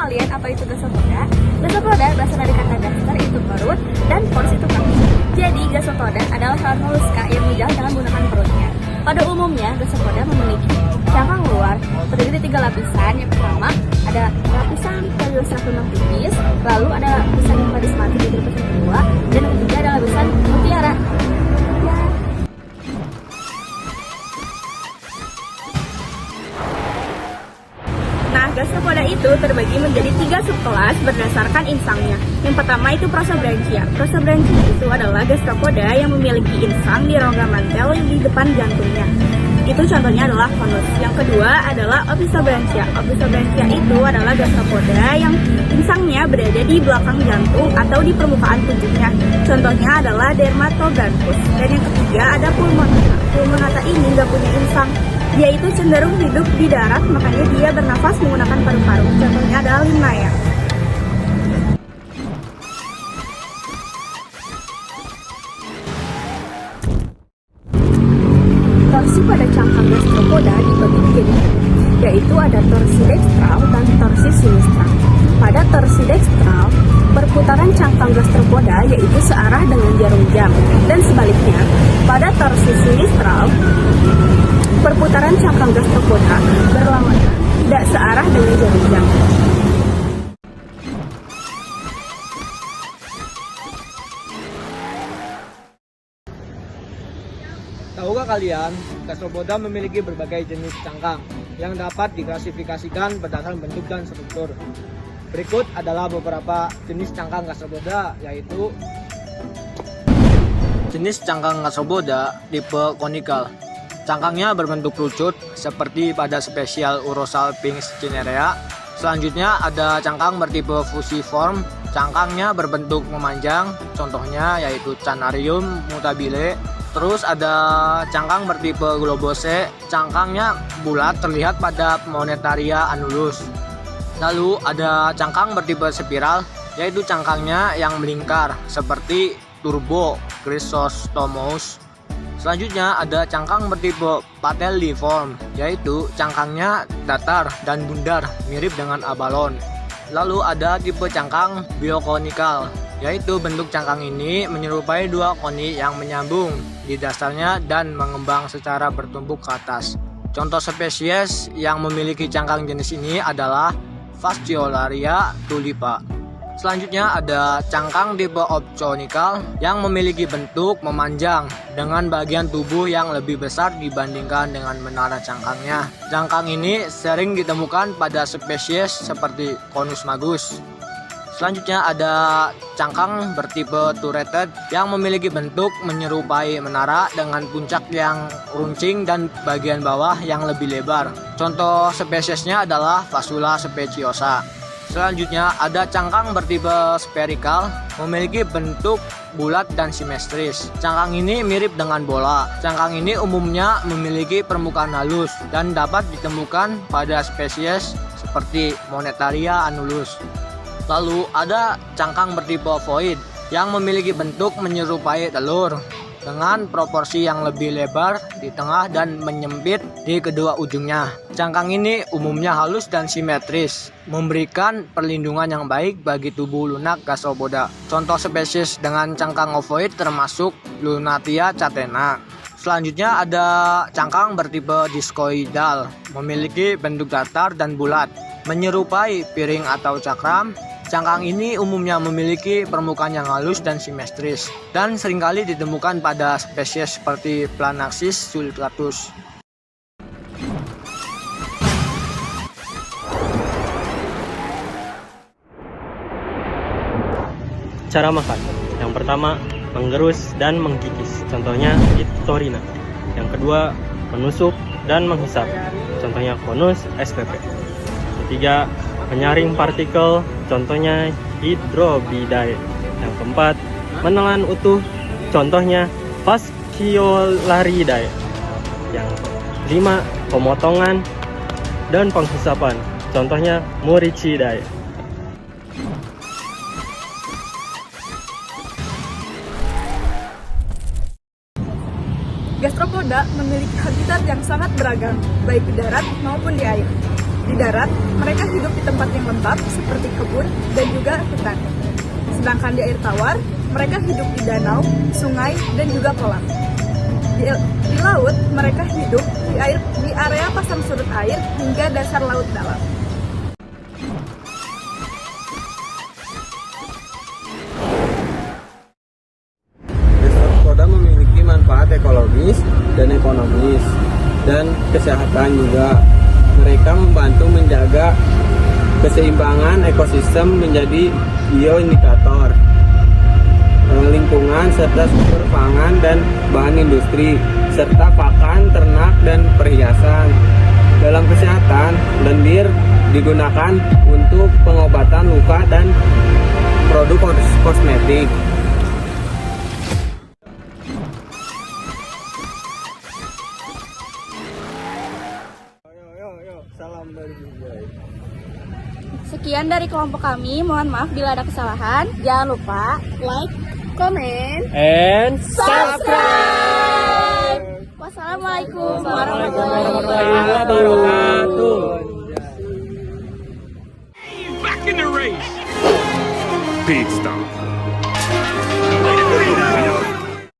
kalian apa itu gasopoda? Gasopoda berasal dari kata gaster itu perut dan pors itu kaki. Jadi gasopoda adalah hewan moluska yang hidup dengan menggunakan perutnya. Pada umumnya gasopoda memiliki cangkang luar terdiri dari 3 lapisan. Yang pertama ada lapisan paleostratum tipis, lalu ada lapisan plasmatik di lapisan kedua, dan yang ketiga ada lapisan mutiara. Nah, gasopoda itu terbagi menjadi 3 subkelas berdasarkan insangnya. Yang pertama itu Prosobranchia. Prosobranchia itu adalah gastropoda yang memiliki insang di rongga mantel di depan jantungnya. Itu contohnya adalah Conus. Yang kedua adalah Opisthobranchia. Opisthobranchia itu adalah gastropoda yang insangnya berada di belakang jantung atau di permukaan tubuhnya. Contohnya adalah Dermatoganthus. Dan yang ketiga ada Pulmonata. Pulmonata ini nggak punya insang. Dia itu cenderung hidup di darat, makanya dia bernafas menggunakan paru-paru. Contohnya adalah Limnaea. Torsi pada cangkang gastropoda dibagi menjadi yaitu ada torsi dekstral dan torsi sinistral. Pada torsi dekstral, perputaran cangkang gastropoda yaitu searah dengan jarum jam, dan sebaliknya pada torsi sinistral perputaran cangkang gastropoda berlawanan, tidak searah dengan jarum jam. Tahukah kalian, gastropoda memiliki berbagai jenis cangkang yang dapat diklasifikasikan berdasarkan bentuk dan struktur. Berikut adalah beberapa jenis cangkang gastropoda, yaitu jenis cangkang gastropoda tipe konikal. Cangkangnya berbentuk kerucut seperti pada spesial Urosalpinx cinerea. Selanjutnya ada cangkang bertipe fusiform. Cangkangnya berbentuk memanjang, contohnya yaitu Canarium mutabile. Terus ada cangkang bertipe globose. Cangkangnya bulat terlihat pada Monetaria annulus. Lalu ada cangkang bertipe spiral, yaitu cangkangnya yang melingkar seperti Turbo Chrysostomus. Selanjutnya ada cangkang bertipe patelliform, yaitu cangkangnya datar dan bundar mirip dengan abalon. Lalu ada tipe cangkang biokonikal, yaitu bentuk cangkang ini menyerupai 2 koni yang menyambung di dasarnya dan mengembang secara bertumpuk ke atas. Contoh spesies yang memiliki cangkang jenis ini adalah Fasciolaria tulipa. Selanjutnya ada cangkang tipe opconikal yang memiliki bentuk memanjang dengan bagian tubuh yang lebih besar dibandingkan dengan menara cangkangnya. Cangkang ini sering ditemukan pada spesies seperti Conus magus. Selanjutnya ada cangkang bertipe turreted yang memiliki bentuk menyerupai menara dengan puncak yang runcing dan bagian bawah yang lebih lebar. Contoh spesiesnya adalah Phasula speciosa. Selanjutnya ada cangkang bertipe spherical, memiliki bentuk bulat dan simetris. Cangkang ini mirip dengan bola. Cangkang ini umumnya memiliki permukaan halus dan dapat ditemukan pada spesies seperti Monetaria annulus. Lalu ada cangkang bertipe ovoid yang memiliki bentuk menyerupai telur dengan proporsi yang lebih lebar di tengah dan menyempit di kedua ujungnya. Cangkang ini umumnya halus dan simetris, memberikan perlindungan yang baik bagi tubuh lunak gastropoda. Contoh spesies dengan cangkang ovoid termasuk Lunatia catena. Selanjutnya ada cangkang bertipe diskoidal, memiliki bentuk datar dan bulat, menyerupai piring atau cakram. Cangkang ini umumnya memiliki permukaan yang halus dan simetris dan seringkali ditemukan pada spesies seperti Planaxis sulcatus. Cara makan. Yang pertama, menggerus dan menggigis. Contohnya Ictorina. Yang kedua, menusuk dan menghisap. Contohnya Conus spp. Ketiga, menyaring partikel, contohnya Hydrobidae. Yang keempat, menelan utuh, contohnya Fasciolaridae. Yang kelima, pemotongan dan penghisapan, contohnya Muricidae. Gastropoda memiliki habitat yang sangat beragam, baik di darat maupun di air. Di darat, mereka hidup di tempat yang lembab seperti kebun dan juga hutan. Sedangkan di air tawar, mereka hidup di danau, sungai, dan juga kolam. Di laut, mereka hidup di area pasang surut air hingga dasar laut dalam. Gastropoda memiliki manfaat ekologis dan ekonomis dan kesehatan juga. Mereka membantu menjaga keseimbangan ekosistem menjadi bioindikator lingkungan serta sumber pangan dan bahan industri serta pakan, ternak, dan perhiasan. Dalam kesehatan, lendir digunakan untuk pengobatan luka dan produk kosmetik. Salam dari Dubai. Sekian dari kelompok kami, mohon maaf bila ada kesalahan. Jangan lupa like, comment, And subscribe. Wassalamualaikum warahmatullahi wabarakatuh. Back in the race. Pit stop.